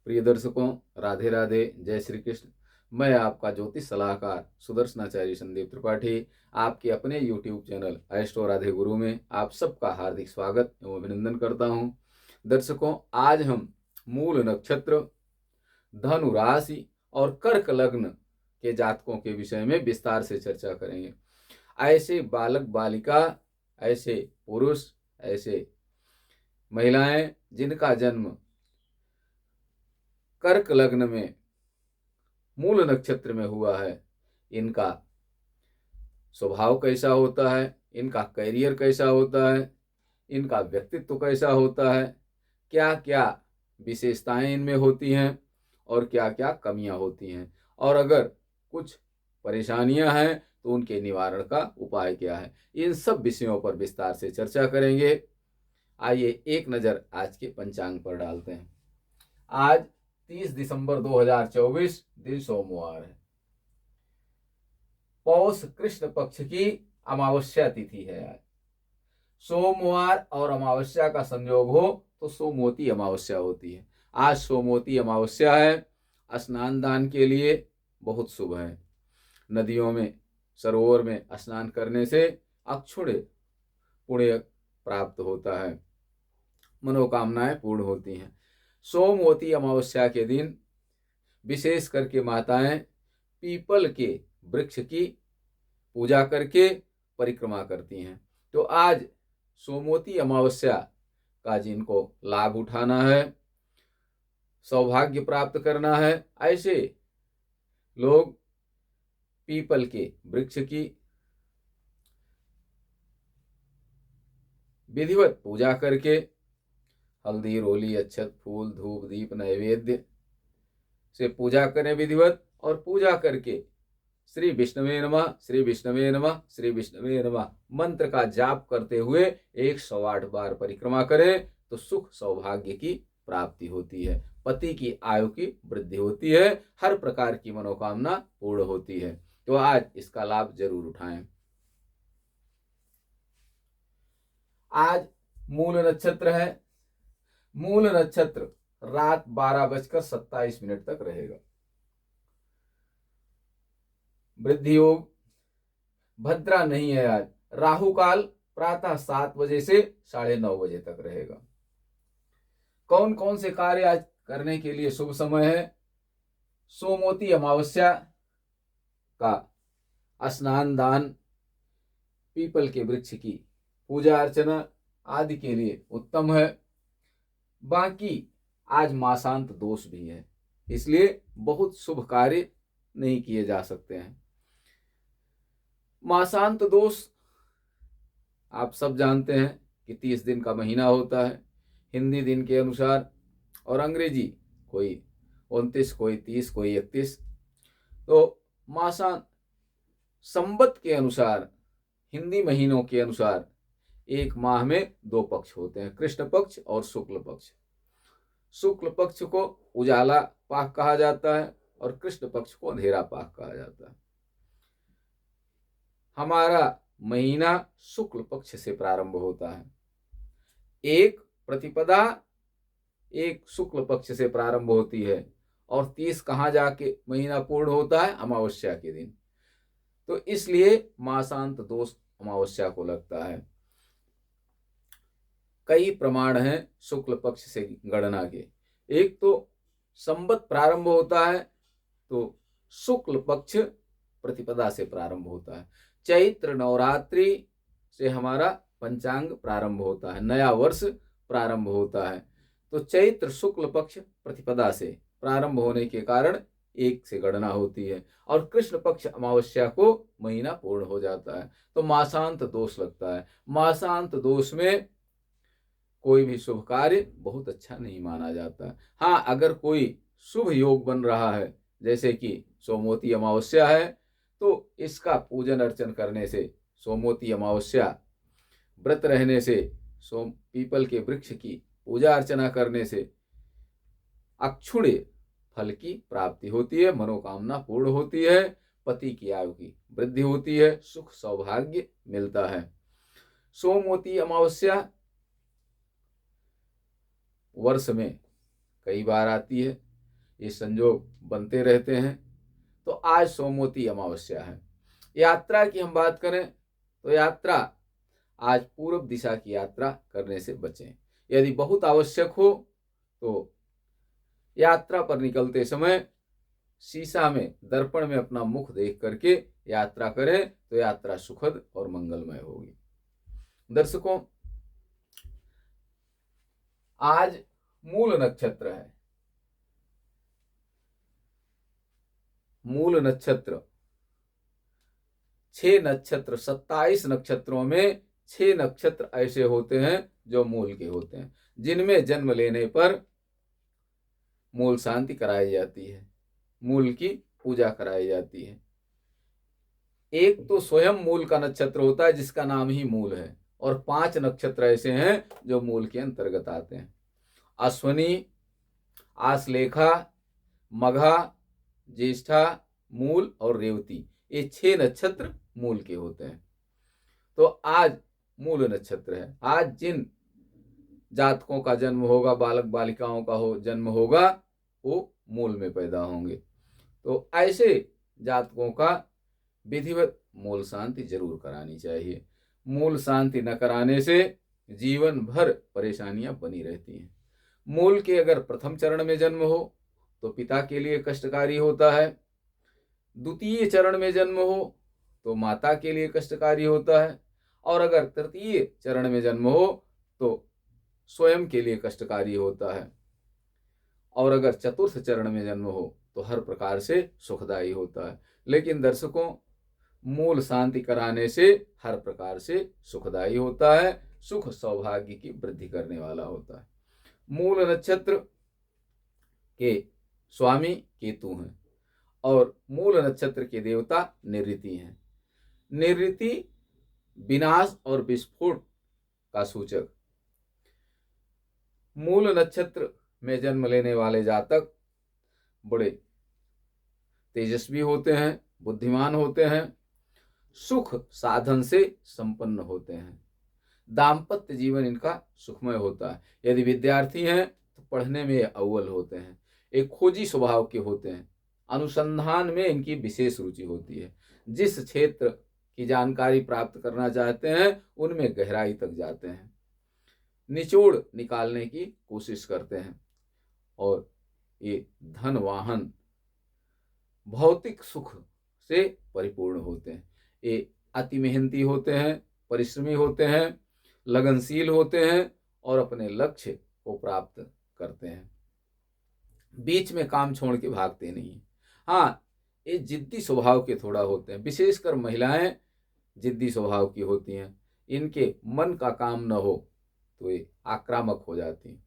प्रिय दर्शकों, राधे राधे, जय श्री कृष्ण। मैं आपका ज्योतिष सलाहकार सुदर्शनाचार्य संदीप त्रिपाठी आपके अपने YouTube चैनल एस्ट्रो राधे गुरु में आप सबका हार्दिक स्वागत एवं अभिनंदन करता हूं। दर्शकों, आज हम मूल नक्षत्र, धनु राशि और कर्क लग्न के जातकों के विषय में विस्तार से चर्चा करेंगे। ऐसे बालक बालिका, ऐसे पुरुष, ऐसे महिलाएं जिनका जन्म कर्क लग्न में मूल नक्षत्र में हुआ है, इनका स्वभाव कैसा होता है, इनका करियर कैसा होता है, इनका व्यक्तित्व कैसा होता है, क्या क्या विशेषताएं इनमें होती हैं और क्या क्या कमियां होती हैं, और अगर कुछ परेशानियां हैं तो उनके निवारण का उपाय क्या है, इन सब विषयों पर विस्तार से चर्चा करेंगे। आइए एक नज़र आज के पंचांग पर डालते हैं। आज 30 दिसंबर 2024 दिन सोमवार है। पौष कृष्ण पक्ष की अमावस्या तिथि है। आज सोमवार और अमावस्या का संयोग हो तो सोमवती अमावस्या होती है। आज सोमवती अमावस्या है। स्नान दान के लिए बहुत शुभ है। नदियों में, सरोवर में स्नान करने से अक्षुण्य पुण्य प्राप्त होता है, मनोकामनाएं पूर्ण होती हैं। सोमवती अमावस्या के दिन विशेष करके माताएं पीपल के वृक्ष की पूजा करके परिक्रमा करती हैं। तो आज सोमवती अमावस्या का जिनको लाभ उठाना है, सौभाग्य प्राप्त करना है, ऐसे लोग पीपल के वृक्ष की विधिवत पूजा करके हल्दी, रोली, अक्षत, फूल, धूप, दीप, नैवेद्य से पूजा करें विधिवत, और पूजा करके श्री विष्णुवे नमः, श्री विष्णुवे नमः, श्री विष्णुवे नमः मंत्र का जाप करते हुए 108 बार परिक्रमा करें तो सुख सौभाग्य की प्राप्ति होती है, पति की आयु की वृद्धि होती है, हर प्रकार की मनोकामना पूर्ण होती है। तो आज इसका लाभ जरूर उठाएं। आज मूल नक्षत्र है। मूल नक्षत्र रात 12:27 तक रहेगा। वृद्धि योग भद्रा नहीं है। आज राहु काल प्रातः 7 बजे से 9:30 बजे तक रहेगा। कौन कौन से कार्य आज करने के लिए शुभ समय है? सोमवती अमावस्या का स्नान दान, पीपल के वृक्ष की पूजा अर्चना आदि के लिए उत्तम है। बाकी आज मासांत दोष भी है, इसलिए बहुत शुभ कार्य नहीं किए जा सकते हैं। मासांत दोष आप सब जानते हैं कि 30 दिन का महीना होता है हिंदी दिन के अनुसार, और अंग्रेजी कोई 29, कोई 30, कोई 31। तो मासांत संवत के अनुसार, हिंदी महीनों के अनुसार एक माह में 2 पक्ष होते हैं, कृष्ण पक्ष और शुक्ल पक्ष। शुक्ल पक्ष को उजाला पाक कहा जाता है और कृष्ण पक्ष को अंधेरा पाक कहा जाता है। हमारा महीना शुक्ल पक्ष से प्रारंभ होता है। एक प्रतिपदा एक शुक्ल पक्ष से प्रारंभ होती है और 30 कहाँ जाके महीना पूर्ण होता है? अमावस्या के दिन। तो इसलिए मासांत दोष अमावस्या को लगता है। कई प्रमाण हैं शुक्ल पक्ष से गणना के। एक तो संवत प्रारंभ होता है तो शुक्ल पक्ष प्रतिपदा से प्रारंभ होता है। चैत्र नवरात्रि से हमारा पंचांग प्रारंभ होता है, नया वर्ष प्रारंभ होता है। तो चैत्र शुक्ल पक्ष प्रतिपदा से प्रारंभ होने के कारण 1 से गणना होती है और कृष्ण पक्ष अमावस्या को महीना पूर्ण हो जाता है। तो मासांत दोष लगता है। मासांत दोष में कोई भी शुभ कार्य बहुत अच्छा नहीं माना जाता। हाँ, अगर कोई शुभ योग बन रहा है, जैसे कि सोमवती अमावस्या है, तो इसका पूजन अर्चन करने से, सोमवती अमावस्या व्रत रहने से, पीपल के वृक्ष की पूजा अर्चना करने से अक्षुण्य फल की प्राप्ति होती है, मनोकामना पूर्ण होती है, पति की आयु की वृद्धि होती है, सुख सौभाग्य मिलता है। सोमवती अमावस्या वर्ष में कई बार आती है। ये संयोग बनते रहते हैं। तो आज सोमवती अमावस्या है। यात्रा की हम बात करें तो यात्रा आज पूर्व दिशा की यात्रा करने से बचें। यदि बहुत आवश्यक हो तो यात्रा पर निकलते समय शीशा में, दर्पण में अपना मुख देख करके यात्रा करें तो यात्रा सुखद और मंगलमय होगी। दर्शकों, आज मूल नक्षत्र है। मूल नक्षत्र 6 नक्षत्र, 27 नक्षत्रों में 6 नक्षत्र ऐसे होते हैं जो मूल के होते हैं, जिनमें जन्म लेने पर मूल शांति कराई जाती है, मूल की पूजा कराई जाती है। एक तो स्वयं मूल का नक्षत्र होता है जिसका नाम ही मूल है, और 5 नक्षत्र ऐसे हैं जो मूल के अंतर्गत आते हैं। अश्वनी, आश्लेषा, मघा, ज्येष्ठा, मूल और रेवती, ये 6 नक्षत्र मूल के होते हैं। तो आज मूल नक्षत्र है। आज जिन जातकों का जन्म होगा, बालक बालिकाओं का जन्म होगा, वो मूल में पैदा होंगे। तो ऐसे जातकों का विधिवत मूल शांति जरूर करानी चाहिए। मूल शांति न कराने से जीवन भर परेशानियां बनी रहती हैं। मूल के अगर प्रथम चरण में जन्म हो तो पिता के लिए कष्टकारी होता है, द्वितीय चरण में जन्म हो तो माता के लिए कष्टकारी होता है, और अगर तृतीय चरण में जन्म हो तो स्वयं के लिए कष्टकारी होता है, और अगर चतुर्थ चरण में जन्म हो तो हर प्रकार से सुखदायी होता है। लेकिन दर्शकों, मूल शांति कराने से हर प्रकार से सुखदायी होता है, सुख सौभाग्य की वृद्धि करने वाला होता है। मूल नक्षत्र के स्वामी केतु हैं और मूल नक्षत्र के देवता निऋति हैं। निऋति विनाश और विस्फोट का सूचक। मूल नक्षत्र में जन्म लेने वाले जातक बड़े तेजस्वी होते हैं, बुद्धिमान होते हैं, सुख साधन से संपन्न होते हैं, दाम्पत्य जीवन इनका सुखमय होता है। यदि विद्यार्थी हैं तो पढ़ने में अव्वल होते हैं, एक खोजी स्वभाव के होते हैं, अनुसंधान में इनकी विशेष रुचि होती है। जिस क्षेत्र की जानकारी प्राप्त करना चाहते हैं उनमें गहराई तक जाते हैं, निचोड़ निकालने की कोशिश करते हैं, और ये धन, वाहन, भौतिक सुख से परिपूर्ण होते हैं। ये अति मेहनती होते हैं, परिश्रमी होते हैं, लगनशील होते हैं और अपने लक्ष्य को प्राप्त करते हैं। बीच में काम छोड़ के भागते नहीं हैं। हाँ, ये जिद्दी स्वभाव के थोड़ा होते हैं, विशेषकर महिलाएं जिद्दी स्वभाव की होती हैं। इनके मन का काम न हो तो ये आक्रामक हो जाती हैं।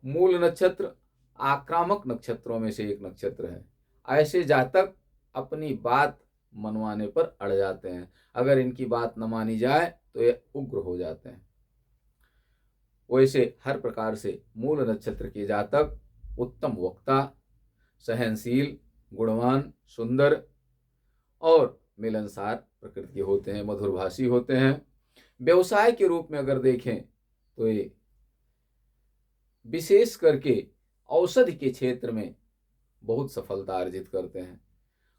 मूल नक्षत्र आक्रामक नक्षत्रों में से एक नक्षत्र है। ऐसे जातक अपनी बात मनवाने पर अड़ जाते हैं। अगर इनकी बात न मानी जाए तो ये उग्र हो जाते हैं। वैसे हर प्रकार से मूल नक्षत्र के जातक उत्तम वक्ता, सहनशील, गुणवान, सुंदर और मिलनसार प्रकृति के होते हैं, मधुरभाषी होते हैं। व्यवसाय के रूप में अगर देखें तो ये विशेष करके औषधि के क्षेत्र में बहुत सफलता अर्जित करते हैं।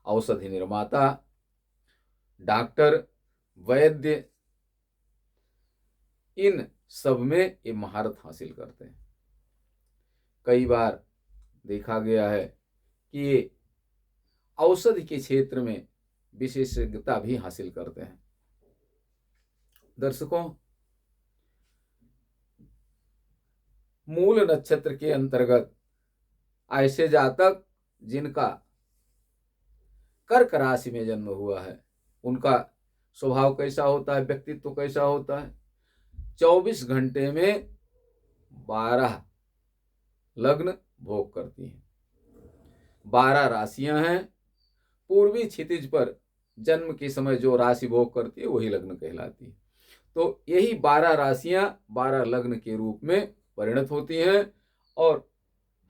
औषधि निर्माता, डॉक्टर, वैद्य, इन सब में ये महारत हासिल करते हैं। कई बार देखा गया है कि ये औषधि के क्षेत्र में विशेषज्ञता भी हासिल करते हैं। दर्शकों, मूल नक्षत्र के अंतर्गत ऐसे जातक जिनका कर्क राशि में जन्म हुआ है, उनका स्वभाव कैसा होता है, व्यक्तित्व कैसा होता है? 24 घंटे में 12 लग्न भोग करती हैं। 12 राशियां हैं। पूर्वी क्षितिज पर जन्म के समय जो राशि भोग करती है वही लग्न कहलाती है। तो यही 12 राशियां 12 लग्न के रूप में परिणत होती हैं, और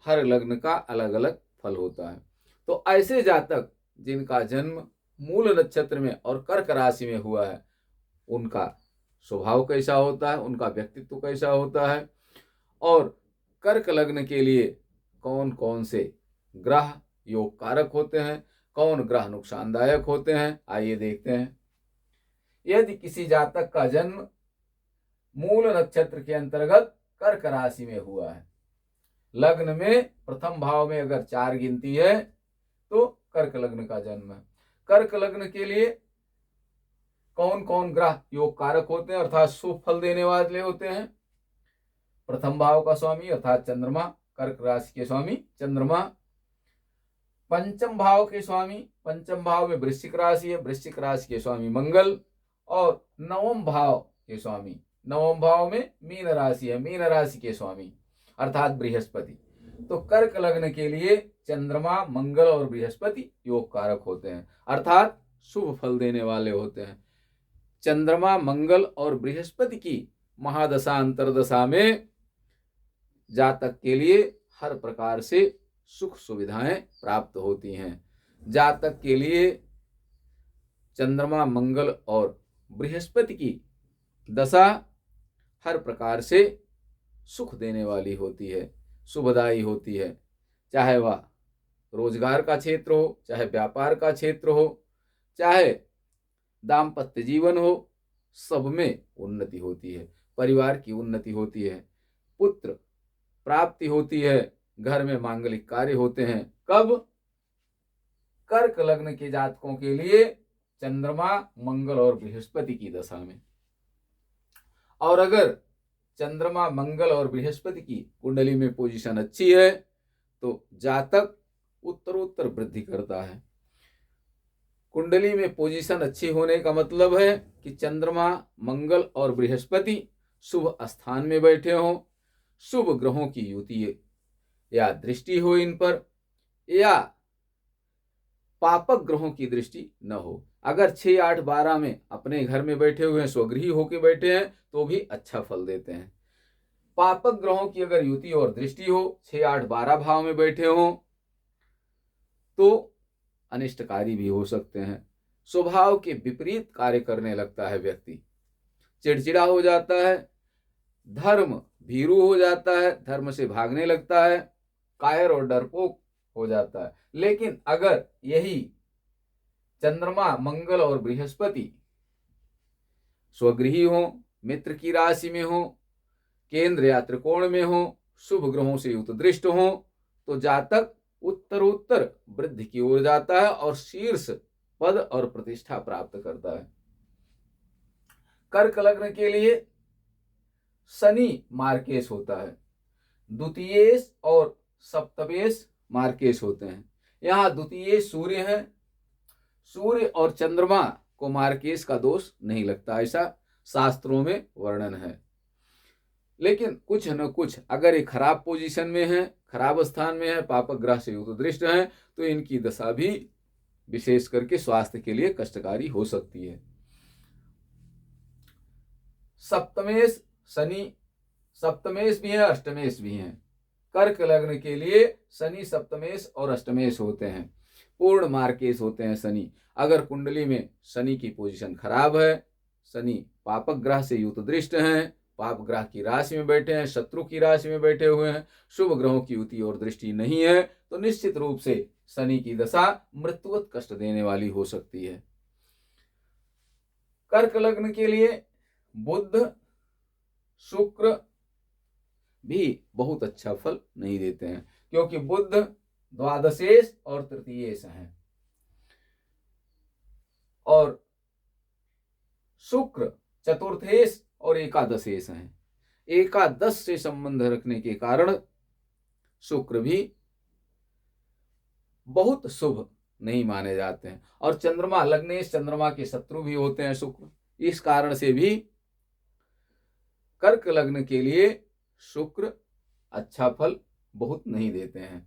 हर लग्न का अलग अलग फल होता है। तो ऐसे जातक जिनका जन्म मूल नक्षत्र में और कर्क राशि में हुआ है, उनका स्वभाव कैसा होता है, उनका व्यक्तित्व कैसा होता है। और कर्क लग्न के लिए कौन कौन से ग्रह योग कारक होते हैं, कौन ग्रह नुकसानदायक होते हैं, आइए देखते हैं। यदि किसी जातक का जन्म मूल नक्षत्र के अंतर्गत कर्क राशि में हुआ है, लग्न में प्रथम भाव में अगर 4 गिनती है तो कर्क लग्न का जन्म है। कर्क लग्न के लिए कौन कौन ग्रह योग कारक होते हैं अर्थात शुभ फल देने वाले होते हैं? प्रथम भाव का स्वामी अर्थात चंद्रमा, कर्क राशि के स्वामी चंद्रमा। पंचम भाव के स्वामी, पंचम भाव में वृश्चिक राशि है, वृश्चिक राशि के स्वामी मंगल। और नवम भाव के स्वामी, नवम भाव में मीन राशि है, मीन राशि के स्वामी अर्थात बृहस्पति। तो कर्क लग्न के लिए चंद्रमा, मंगल और बृहस्पति योग कारक होते हैं अर्थात शुभ फल देने वाले होते हैं। चंद्रमा, मंगल और बृहस्पति की महादशा अंतरदशा में जातक के लिए हर प्रकार से सुख सुविधाएं प्राप्त होती हैं। जातक के लिए चंद्रमा, मंगल और बृहस्पति की दशा हर प्रकार से सुख देने वाली होती है, शुभदायी होती है। चाहे वह रोजगार का क्षेत्र हो, चाहे व्यापार का क्षेत्र हो, चाहे दाम्पत्य जीवन हो, सब में उन्नति होती है, परिवार की उन्नति होती है, पुत्र प्राप्ति होती है, घर में मांगलिक कार्य होते हैं। कब? कर्क लग्न के जातकों के लिए चंद्रमा, मंगल और बृहस्पति की दशा में। और अगर चंद्रमा, मंगल और बृहस्पति की कुंडली में पोजीशन अच्छी है तो जातक उत्तरोत्तर वृद्धि करता है। कुंडली में पोजीशन अच्छी होने का मतलब है कि चंद्रमा, मंगल और बृहस्पति शुभ स्थान में बैठे हों, शुभ ग्रहों की युति या दृष्टि हो इन पर, या पापक ग्रहों की दृष्टि न हो। अगर 6, 8, 12 में अपने घर में बैठे हुए हैं, स्वगृही होकर बैठे हैं तो भी अच्छा फल देते हैं। पापक ग्रहों की अगर युति और दृष्टि हो, 6, 8, 12 भाव में बैठे हों तो अनिष्टकारी भी हो सकते हैं। स्वभाव के विपरीत कार्य करने लगता है व्यक्ति, चिड़चिड़ा हो जाता है, धर्म भीरू हो जाता है, धर्म से भागने लगता है, कायर और डरपोक हो जाता है। लेकिन अगर यही चंद्रमा, मंगल और बृहस्पति स्वगृही हो, मित्र की राशि में हो, केंद्र या त्रिकोण में हो, शुभ ग्रहों से युक्त दृष्ट हो तो जातक उत्तरोत्तर वृद्धि की ओर जाता है और शीर्ष पद और प्रतिष्ठा प्राप्त करता है। कर्क लग्न के लिए शनि मार्केश होता है, द्वितीयेश और सप्तमेश मार्केश होते हैं। यहाँ द्वितीयेश सूर्य है, सूर्य और चंद्रमा को मार्केश का दोष नहीं लगता, ऐसा शास्त्रों में वर्णन है। लेकिन कुछ न कुछ अगर ये खराब पोजीशन में है, खराब स्थान में है, पापक ग्रह से युक्त दृष्ट है तो इनकी दशा भी विशेष करके स्वास्थ्य के लिए कष्टकारी हो सकती है। सप्तमेश शनि, सप्तमेश भी है, अष्टमेश भी है। कर्क लग्न के लिए शनि सप्तमेश और अष्टमेश होते हैं, पूर्ण मार्केश होते हैं शनि। अगर कुंडली में शनि की पोजीशन खराब है, शनि पापक ग्रह से युक्त दृष्ट हैं, पाप ग्रह की राशि में बैठे हैं, शत्रु की राशि में बैठे हुए हैं, शुभ ग्रहों की युति और दृष्टि नहीं है तो निश्चित रूप से शनि की दशा मृत्युवत कष्ट देने वाली हो सकती है। कर्क लग्न के लिए बुध, शुक्र भी बहुत अच्छा फल नहीं देते हैं क्योंकि बुध द्वादशेश और तृतीयेश हैं और शुक्र चतुर्थेश और एकादशेश हैं। एकादश से संबंध रखने के कारण शुक्र भी बहुत शुभ नहीं माने जाते हैं और चंद्रमा, लग्नेश चंद्रमा के शत्रु भी होते हैं शुक्र। इस कारण से भी कर्क लग्न के लिए शुक्र अच्छा फल बहुत नहीं देते हैं।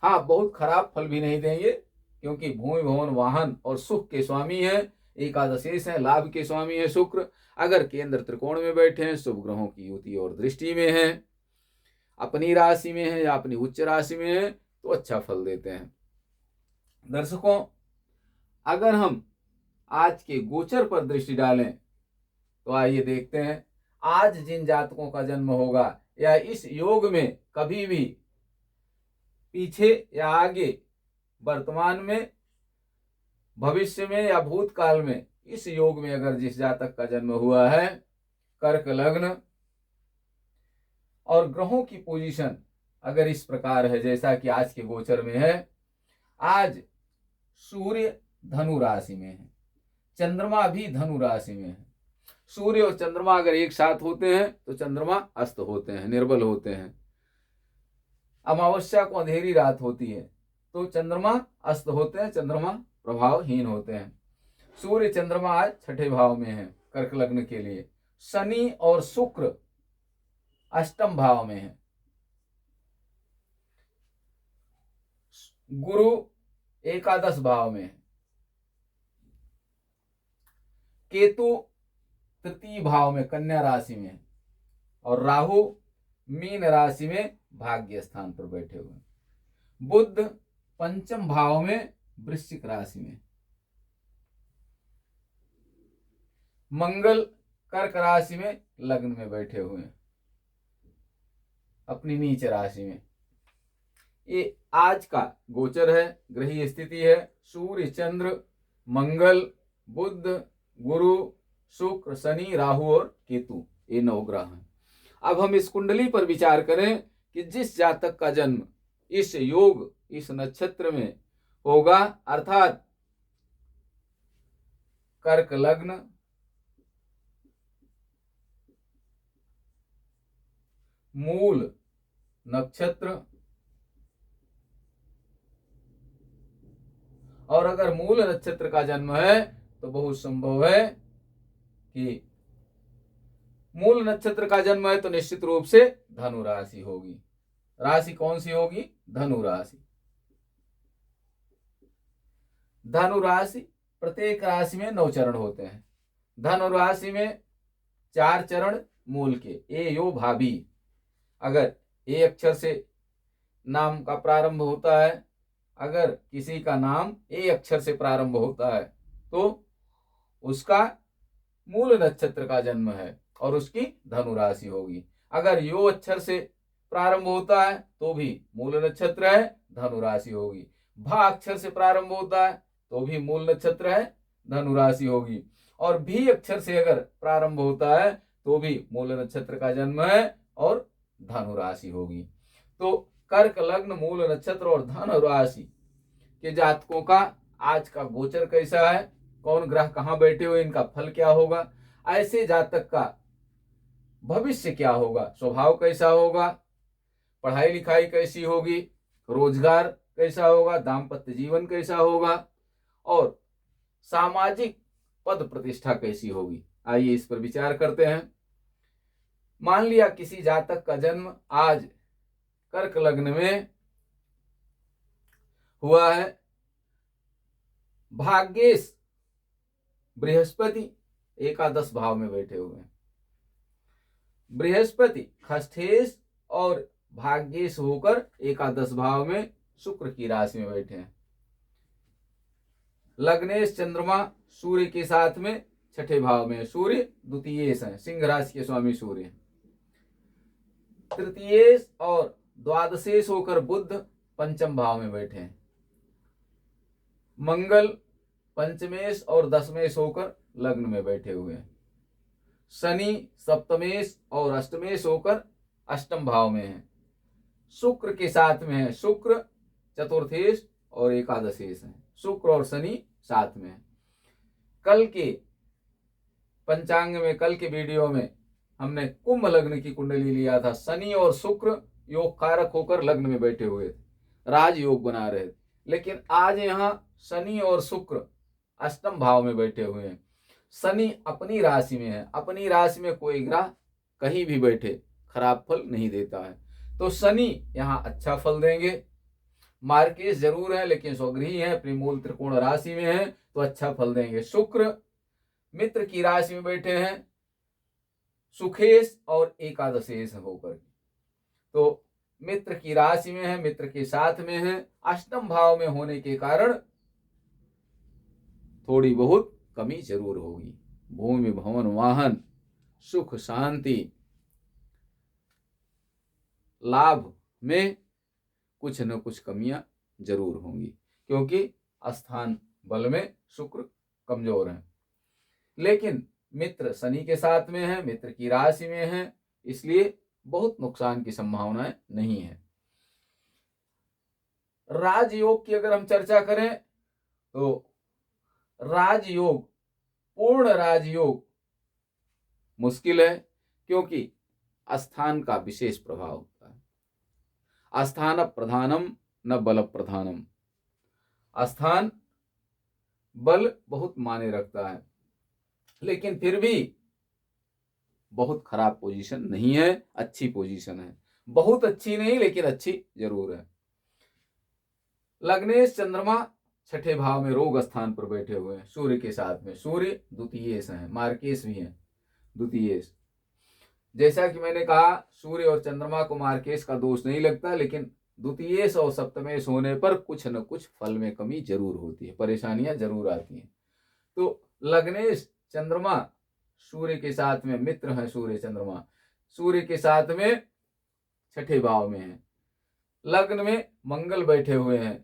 हाँ, बहुत खराब फल भी नहीं देंगे क्योंकि भूमि, भवन, वाहन और सुख के स्वामी हैं, एकादशेश हैं, लाभ के स्वामी है शुक्र। अगर केंद्र त्रिकोण में बैठे हैं, शुभ ग्रहों की युति और दृष्टि में हैं, अपनी राशि में है या अपनी उच्च राशि में है तो अच्छा फल देते हैं। दर्शकों, अगर हम आज के गोचर पर दृष्टि डालें तो आइए देखते हैं आज जिन जातकों का जन्म होगा या इस योग में कभी भी पीछे या आगे, वर्तमान में, भविष्य में या भूतकाल में इस योग में अगर जिस जातक का जन्म हुआ है, कर्क लग्न, और ग्रहों की पोजीशन अगर इस प्रकार है जैसा कि आज के गोचर में है, आज सूर्य धनु राशि में है, चंद्रमा भी धनु राशि में है। सूर्य और चंद्रमा अगर एक साथ होते हैं तो चंद्रमा अस्त होते हैं, निर्बल होते हैं। अमावस्या को अंधेरी रात होती है तो चंद्रमा अस्त होते हैं, चंद्रमा प्रभावहीन होते हैं। सूर्य चंद्रमा आज छठे भाव में है कर्क लग्न के लिए। शनि और शुक्र अष्टम भाव में है। गुरु एकादश भाव में है। केतु तृतीय भाव में कन्या राशि में है, और राहु मीन राशि में भाग्य स्थान पर बैठे हुए हैं। बुध पंचम भाव में वृश्चिक राशि में। मंगल कर्क राशि में लग्न में बैठे हुए हैं अपनी नीच राशि में। ये आज का गोचर है, ग्रहीय स्थिति है। सूर्य चंद्र मंगल बुध गुरु शुक्र शनि राहु और केतु, ये 9 ग्रह हैं। अब हम इस कुंडली पर विचार करें कि जिस जातक का जन्म इस योग इस नक्षत्र में होगा, अर्थात कर्क लग्न, मूल नक्षत्र, और अगर मूल नक्षत्र का जन्म है तो बहुत संभव है कि मूल नक्षत्र का जन्म है तो निश्चित रूप से धनु राशि होगी। राशि कौन सी होगी? धनु राशि। धनु राशि, प्रत्येक राशि में 9 चरण होते हैं। धनु राशि में 4 चरण मूल के, ए यो भाभी। अगर ए अक्षर से नाम का प्रारंभ होता है, अगर किसी का नाम ए अक्षर से प्रारंभ होता है तो उसका मूल नक्षत्र का जन्म है और उसकी धनु राशि होगी। अगर यो अक्षर से प्रारंभ होता है तो भी मूल नक्षत्र है, धनु राशि होगी। भा अक्षर से प्रारंभ होता है तो भी मूल नक्षत्र है, धनु राशि होगी। और भी अक्षर से अगर प्रारंभ होता है तो भी मूल नक्षत्र का जन्म है और धनु राशि होगी। तो कर्क लग्न मूल नक्षत्र और धनु राशि के जातकों का आज का गोचर कैसा है, कौन ग्रह कहाँ बैठे हुए, इनका फल क्या होगा, ऐसे जातक का भविष्य क्या होगा, स्वभाव कैसा होगा, पढ़ाई लिखाई कैसी होगी, रोजगार कैसा होगा, दाम्पत्य जीवन कैसा होगा, और सामाजिक पद प्रतिष्ठा कैसी होगी, आइए इस पर विचार करते हैं। मान लिया किसी जातक का जन्म आज कर्क लग्न में हुआ है, भाग्येश बृहस्पति एकादश भाव में बैठे हुए हैं। बृहस्पति खष्ठेश और भाग्येश होकर एकादश भाव में शुक्र की राशि में बैठे हैं। लग्नेश चंद्रमा सूर्य के साथ में छठे भाव में, सूर्य द्वितीयेश है, सिंह राशि के स्वामी सूर्य है। तृतीयेश और द्वादशेश होकर बुध पंचम भाव में बैठे हैं। मंगल पंचमेश और दशमेश होकर लग्न में बैठे हुए हैं। शनि सप्तमेश और अष्टमेश होकर अष्टम भाव में है। शुक्र के साथ में है, शुक्र चतुर्थेश और एकादशेश है, शुक्र और शनि साथ में है। कल के पंचांग में, कल के वीडियो में हमने कुंभ लग्न की कुंडली लिया था। शनि और शुक्र योग कारक होकर लग्न में बैठे हुए थे, राज योग बना रहे थे। लेकिन आज यहाँ शनि और शुक्र अष्टम भाव में बैठे हुए हैं। शनि अपनी राशि में है, अपनी राशि में कोई ग्रह कहीं भी बैठे खराब फल नहीं देता है। तो शनि यहाँ अच्छा फल देंगे। मार्केश जरूर है लेकिन स्वगृही है, अपनी मूल त्रिकोण राशि में है तो अच्छा फल देंगे। शुक्र मित्र की राशि में बैठे हैं, सुखेश और एकादशेश होकर, तो मित्र की राशि में है, मित्र के साथ में है, अष्टम भाव में होने के कारण थोड़ी बहुत कमी जरूर होगी। भूमि भवन वाहन सुख शांति लाभ में कुछ न कुछ कमियां जरूर होंगी, क्योंकि स्थान बल में शुक्र कमजोर है। लेकिन मित्र शनि के साथ में है, मित्र की राशि में है, इसलिए बहुत नुकसान की संभावनाएं नहीं है। राजयोग की अगर हम चर्चा करें तो राजयोग, पूर्ण राजयोग मुश्किल है, क्योंकि स्थान का विशेष प्रभाव होता है। स्थान प्रधानम न बल प्रधानम, स्थान बल बहुत माने रखता है, लेकिन फिर भी बहुत खराब पोजीशन नहीं है, अच्छी पोजीशन है। बहुत अच्छी नहीं, लेकिन अच्छी जरूर है। लग्नेश चंद्रमा छठे भाव में रोग स्थान पर बैठे हुए हैं सूर्य के साथ में। सूर्य द्वितीयेश है, मार्केश भी है द्वितीयेश। जैसा कि मैंने कहा, सूर्य और चंद्रमा को मार्केश का दोष नहीं लगता, लेकिन द्वितीयेश और सप्तमेश होने पर कुछ न कुछ फल में कमी जरूर होती है, परेशानियां जरूर आती हैं। तो लग्नेश चंद्रमा सूर्य के साथ में, मित्र है सूर्य चंद्रमा, सूर्य के साथ में छठे भाव में है। लग्न में मंगल बैठे हुए हैं,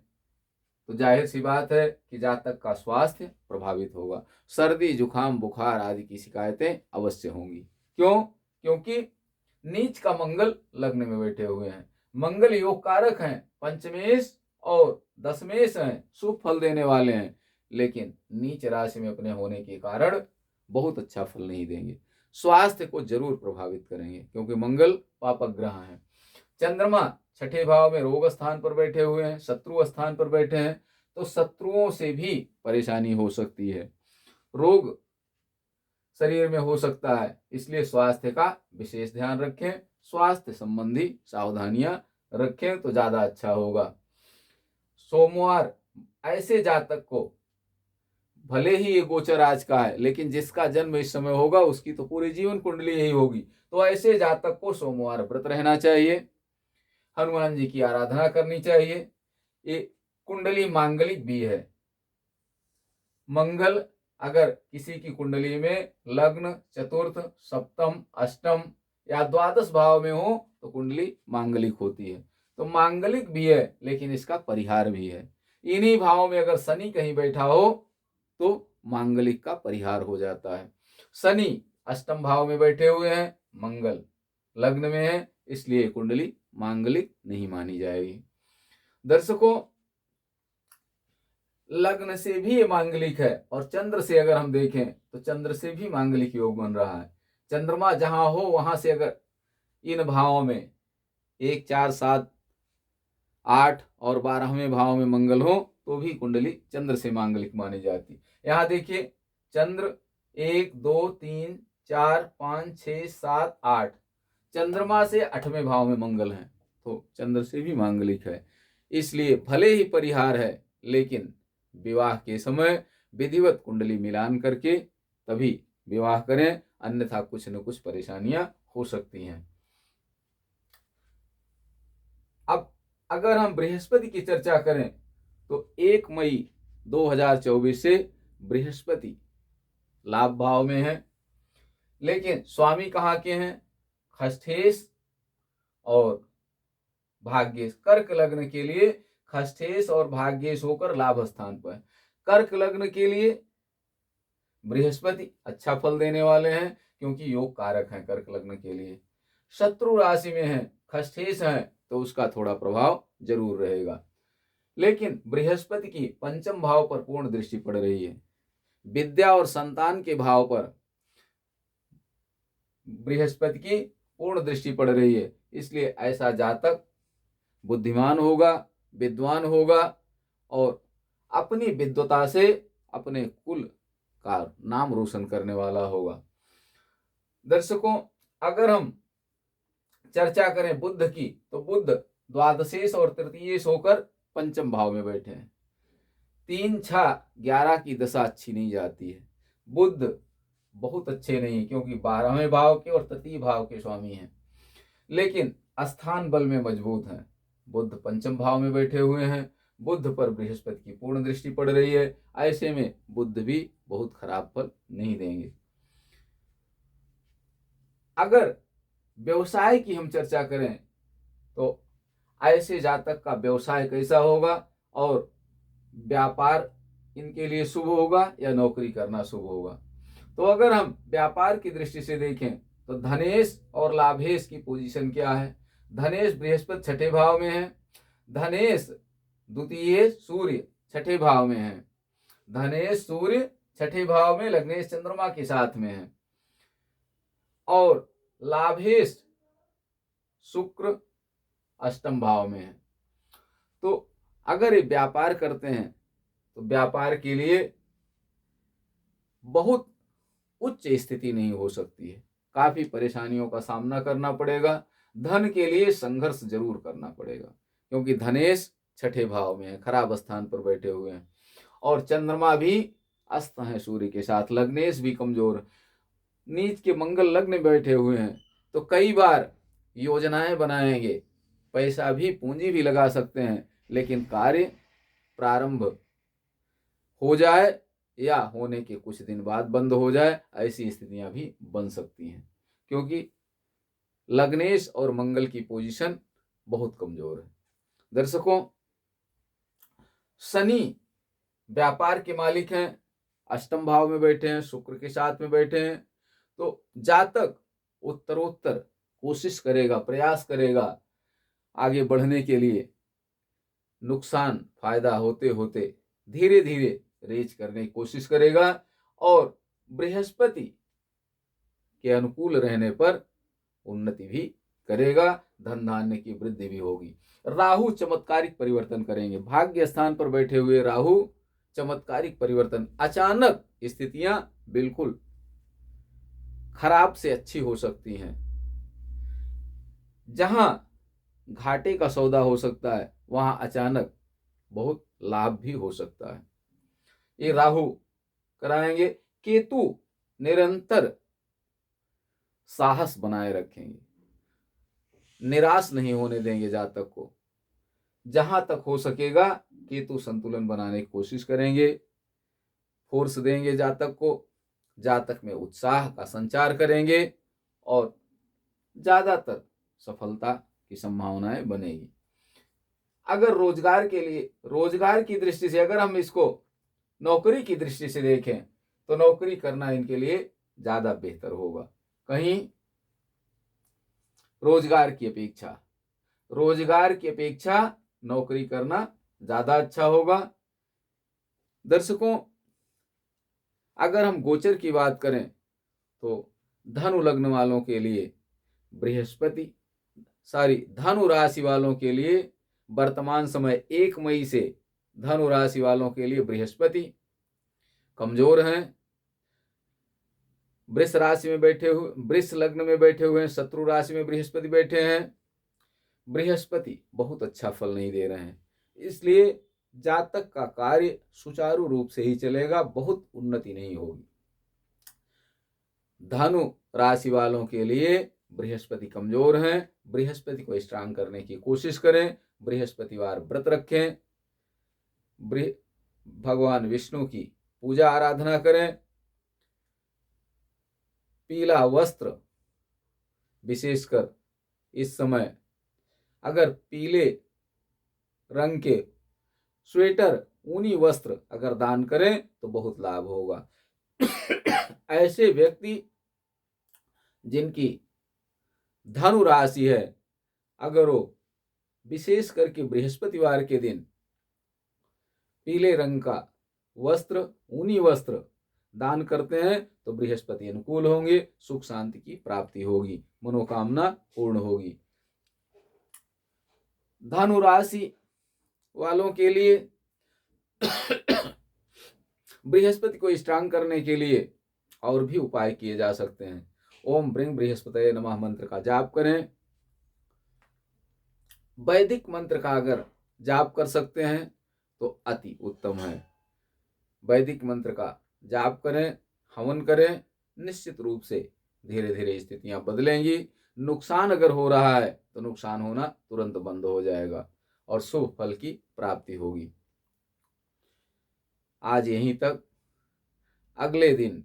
तो जाहिर सी बात है कि जातक का स्वास्थ्य प्रभावित होगा। सर्दी जुकाम बुखार आदि की शिकायतें अवश्य होंगी। क्यों? क्योंकि नीच का मंगल लग्न में बैठे हुए हैं। मंगल योग कारक हैं, पंचमेश और दशमेश हैं, शुभ फल देने वाले हैं, लेकिन नीच राशि में अपने होने के कारण बहुत अच्छा फल नहीं देंगे, स्वास्थ्य को जरूर प्रभावित करेंगे, क्योंकि मंगल पापक ग्रह है। चंद्रमा छठे भाव में रोग स्थान पर बैठे हुए हैं, शत्रु स्थान पर बैठे हैं, तो शत्रुओं से भी परेशानी हो सकती है, रोग शरीर में हो सकता है, इसलिए स्वास्थ्य का विशेष ध्यान रखें। स्वास्थ्य संबंधी सावधानियां रखें तो ज्यादा अच्छा होगा। सोमवार ऐसे जातक को, भले ही ये गोचर आज का है, लेकिन जिसका जन्म इस समय होगा उसकी तो पूरी जीवन कुंडली यही होगी, तो ऐसे जातक को सोमवार व्रत रहना चाहिए, हनुमान जी की आराधना करनी चाहिए। ये कुंडली मांगलिक भी है। मंगल अगर किसी की कुंडली में लग्न, चतुर्थ, सप्तम, अष्टम या द्वादश भाव में हो तो कुंडली मांगलिक होती है। तो मांगलिक भी है, लेकिन इसका परिहार भी है। इन्हीं भावों में अगर शनि कहीं बैठा हो तो मांगलिक का परिहार हो जाता है। शनि अष्टम भाव में बैठे हुए हैं, मंगल लग्न में है, इसलिए कुंडली मांगलिक नहीं मानी जाएगी। दर्शकों, लग्न से भी ये मांगलिक है, और चंद्र से अगर हम देखें तो चंद्र से भी मांगलिक योग बन रहा है। चंद्रमा जहां हो वहां से अगर इन भावों में 1, 4, 7, 8 और 12वें भाव में मंगल हो तो भी कुंडली चंद्र से मांगलिक मानी जाती। यहाँ देखिए, चंद्र 1, 2, 3, 4, 5, 6, 7, 8, चंद्रमा से 8वें भाव में मंगल है, तो चंद्र से भी मांगलिक है। इसलिए भले ही परिहार है, लेकिन विवाह के समय विधिवत कुंडली मिलान करके तभी विवाह करें, अन्यथा कुछ न कुछ परेशानियां हो सकती हैं। अब अगर हम बृहस्पति की चर्चा करें तो 1 मई 2024 से बृहस्पति लाभ भाव में है, लेकिन स्वामी कहाँ के हैं? खष्ठेश और भाग्येश। कर्क लग्न के लिए खष्ठेश और भाग्येश होकर लाभ स्थान पर। कर्क लग्न के लिए बृहस्पति अच्छा फल देने वाले हैं, क्योंकि योग कारक हैं कर्क लग्न के लिए। शत्रु राशि में है, खष्ठेश है, तो उसका थोड़ा प्रभाव जरूर रहेगा। लेकिन बृहस्पति की पंचम भाव पर पूर्ण दृष्टि पड़ रही है, विद्या और संतान के भाव पर बृहस्पति की पूर्ण दृष्टि पड़ रही है, इसलिए ऐसा जातक बुद्धिमान होगा, विद्वान होगा और अपनी विद्वता से अपने कुल का नाम रोशन करने वाला होगा। दर्शकों, अगर हम चर्चा करें बुध की, तो बुध द्वादशेश और तृतीयेश होकर पंचम भाव में बैठे हैं। 3, 6, 11 की दशा अच्छी नहीं जाती है। बुध बहुत अच्छे नहीं, क्योंकि 12वें भाव के और तृतीय भाव के स्वामी हैं, लेकिन स्थान बल में मजबूत हैं। बुध पंचम भाव में बैठे हुए हैं, बुध पर बृहस्पति की पूर्ण दृष्टि पड़ रही है, ऐसे में बुध भी बहुत खराब फल नहीं देंगे। अगर व्यवसाय की हम चर्चा करें तो ऐसे जातक का व्यवसाय कैसा होगा और व्यापार इनके लिए शुभ होगा या नौकरी करना शुभ होगा। तो अगर हम व्यापार की दृष्टि से देखें तो धनेश और लाभेश की पोजीशन क्या है। धनेश बृहस्पति छठे भाव में है, धनेश द्वितीय सूर्य छठे भाव में है, धनेश सूर्य छठे भाव में लग्नेश चंद्रमा के साथ में है, और लाभेश शुक्र अष्टम भाव में है। तो अगर ये व्यापार करते हैं तो व्यापार के लिए बहुत उच्च स्थिति नहीं हो सकती है, काफी परेशानियों का सामना करना पड़ेगा, धन के लिए संघर्ष जरूर करना पड़ेगा, क्योंकि धनेश छठे भाव में है, खराब स्थान पर बैठे हुए हैं, और चंद्रमा भी अस्त है सूर्य के साथ, लग्नेश भी कमजोर, नीच के मंगल लग्न में बैठे हुए हैं। तो कई बार योजनाएं बनाएंगे, पैसा भी पूंजी भी लगा सकते हैं, लेकिन कार्य प्रारंभ हो जाए या होने के कुछ दिन बाद बंद हो जाए, ऐसी स्थितियां भी बन सकती हैं, क्योंकि लग्नेश और मंगल की पोजीशन बहुत कमजोर है। दर्शकों, शनि व्यापार के मालिक हैं, अष्टम भाव में बैठे हैं, शुक्र के साथ में बैठे हैं। तो जातक उत्तरोत्तर कोशिश करेगा, प्रयास करेगा आगे बढ़ने के लिए, नुकसान फायदा होते होते धीरे धीरे रेज करने की कोशिश करेगा, और बृहस्पति के अनुकूल रहने पर उन्नति भी करेगा, धन धान्य की वृद्धि भी होगी। राहु चमत्कारिक परिवर्तन करेंगे, भाग्य स्थान पर बैठे हुए राहु चमत्कारिक परिवर्तन, अचानक स्थितियां बिल्कुल खराब से अच्छी हो सकती हैं। जहां घाटे का सौदा हो सकता है वहां अचानक बहुत लाभ भी हो सकता है। ये राहु कराएंगे। केतु निरंतर साहस बनाए रखेंगे, निराश नहीं होने देंगे जातक को, जहां तक हो सकेगा केतु संतुलन बनाने की कोशिश करेंगे, फोर्स देंगे जातक को, जातक में उत्साह का संचार करेंगे और ज्यादातर सफलता की संभावनाएं बनेगी। अगर रोजगार के लिए, रोजगार की दृष्टि से अगर हम इसको नौकरी की दृष्टि से देखें तो नौकरी करना इनके लिए ज्यादा बेहतर होगा। कहीं रोजगार की अपेक्षा नौकरी करना ज्यादा अच्छा होगा। दर्शकों, अगर हम गोचर की बात करें तो धनु लग्न वालों के लिए बृहस्पति, धनु राशि वालों के लिए वर्तमान समय 1 मई से धनु राशि वालों के लिए बृहस्पति कमजोर हैं। वृष राशि में बैठे हुए, वृष लग्न में बैठे हुए हैं, शत्रु राशि में बृहस्पति बैठे हैं, बृहस्पति बहुत अच्छा फल नहीं दे रहे हैं, इसलिए जातक का कार्य सुचारू रूप से ही चलेगा, बहुत उन्नति नहीं होगी। धनु राशि वालों के लिए बृहस्पति कमजोर हैं, बृहस्पति को स्ट्रांग करने की कोशिश करें, बृहस्पतिवार व्रत रखें, भगवान विष्णु की पूजा आराधना करें, पीला वस्त्र, विशेषकर इस समय अगर पीले रंग के स्वेटर, ऊनी वस्त्र अगर दान करें तो बहुत लाभ होगा। ऐसे व्यक्ति जिनकी धनु राशि है, अगर वो विशेष करके बृहस्पतिवार के दिन पीले रंग का वस्त्र, ऊनी वस्त्र दान करते हैं तो बृहस्पति अनुकूल होंगे, सुख शांति की प्राप्ति होगी, मनोकामना पूर्ण होगी। धनु राशि वालों के लिए बृहस्पति को स्ट्रांग करने के लिए और भी उपाय किए जा सकते हैं। ओम ब्रिंग बृहस्पतये नमः मंत्र का जाप करें। वैदिक मंत्र का अगर जाप कर सकते हैं तो अति उत्तम है। वैदिक मंत्र का जाप करें, हवन करें, निश्चित रूप से धीरे धीरे स्थितियां बदलेंगी। नुकसान अगर हो रहा है तो नुकसान होना तुरंत बंद हो जाएगा और शुभ फल की प्राप्ति होगी। आज यहीं तक। अगले दिन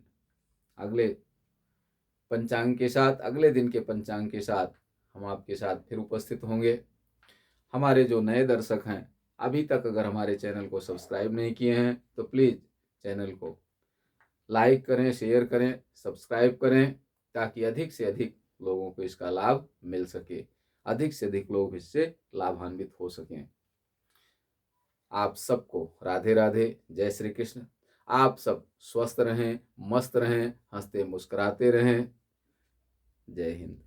अगले पंचांग के साथ, अगले दिन के पंचांग के साथ हम आपके साथ फिर उपस्थित होंगे। हमारे जो नए दर्शक हैं, अभी तक अगर हमारे चैनल को सब्सक्राइब नहीं किए हैं तो प्लीज़ चैनल को लाइक करें, शेयर करें, सब्सक्राइब करें, ताकि अधिक से अधिक लोगों को इसका लाभ मिल सके, अधिक से अधिक लोग इससे लाभान्वित हो सकें। आप सबको राधे राधे, जय श्री कृष्ण। आप सब स्वस्थ रहें, मस्त रहें, हंसते मुस्कुराते रहें। जय हिंद।